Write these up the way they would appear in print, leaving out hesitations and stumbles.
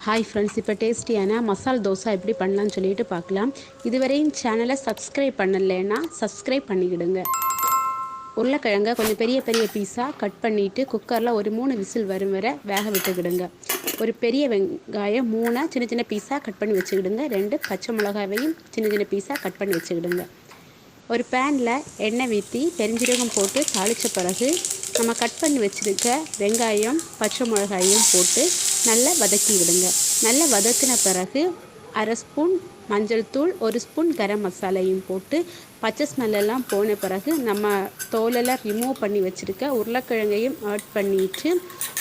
Hi friends, இப்போ டேஸ்டியான மசால் தோசை எப்படி பண்ணலான்னு சொல்லிட்டு பார்க்கலாம். இதுவரையும் சேனலை சப்ஸ்கிரைப் பண்ணலைன்னா சப்ஸ்கிரைப் பண்ணிக்கிடுங்க. உருளைக்கிழங்க கொஞ்சம் பெரிய பெரிய பீஸாக கட் பண்ணிவிட்டு குக்கரில் ஒரு 3 விசில் வரும் வரை வேக விட்டுக்கிடுங்க. ஒரு பெரிய வெங்காயம் 3 சின்ன சின்ன பீஸாக கட் பண்ணி வச்சுக்கிடுங்க. 2 பச்சை மிளகாவையும் சின்ன சின்ன பீஸாக கட் பண்ணி வச்சுக்கிடுங்க. ஒரு பேனில் எண்ணெய் ஊற்றி பெருஞ்சீரகம் போட்டு தாளித்த பிறகு நம்ம கட் பண்ணி வச்சுருக்க வெங்காயம் பச்சை மிளகாயும் போட்டு நல்லா வதக்கி விடுங்க. நல்லா வதக்கின பிறகு 1/2 ஸ்பூன் மஞ்சள் தூள், 1 ஸ்பூன் கரம் மசாலையும் போட்டு பச்சை ஸ்மெல்லாம் போன பிறகு நம்ம தோலெல்லாம் ரிமூவ் பண்ணி வச்சுருக்க உருளைக்கிழங்கையும் ஆட் பண்ணிவிட்டு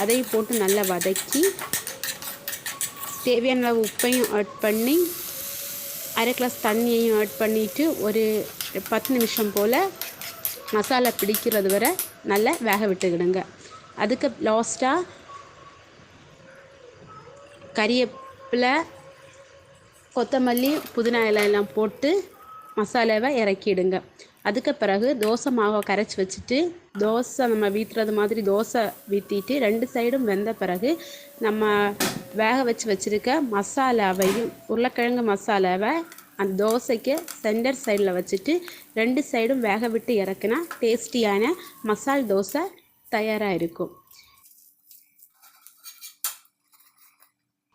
அதையும் போட்டு நல்லா வதக்கி தேவையான அளவு உப்பையும் ஆட் பண்ணி 1/2 கிளாஸ் தண்ணியையும் ஆட் பண்ணிவிட்டு ஒரு 10 நிமிஷம் போல் மசாலா பிடிக்கிறது வரை நல்லா வேக விட்டுக்கிடுங்க. அதுக்கு லாஸ்ட்டாக கறிவேப்பிலை, கொத்தமல்லி, புதினா இலையெல்லாம் போட்டு மசாலாவை இறக்கிடுங்க. அதுக்கு பிறகு தோசை மாவை கரைச்சி வச்சுட்டு தோசை நம்ம வீட்டுறது மாதிரி தோசை வீற்றிட்டு 2 சைடும் வெந்த பிறகு நம்ம வேக வச்சுருக்க மசாலாவையும் உருளைக்கிழங்கு மசாலாவை அந்த தோசைக்கு சென்டர் சைடில் வச்சுட்டு 2 சைடும் வேக விட்டு இறக்குனா டேஸ்டியான மசால் தோசை தயாராக இருக்கும்.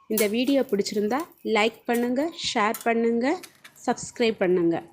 இந்த வீடியோ பிடிச்சிருந்தா லைக் பண்ணுங்கள், ஷேர் பண்ணுங்கள், சப்ஸ்கிரைப் பண்ணுங்கள்.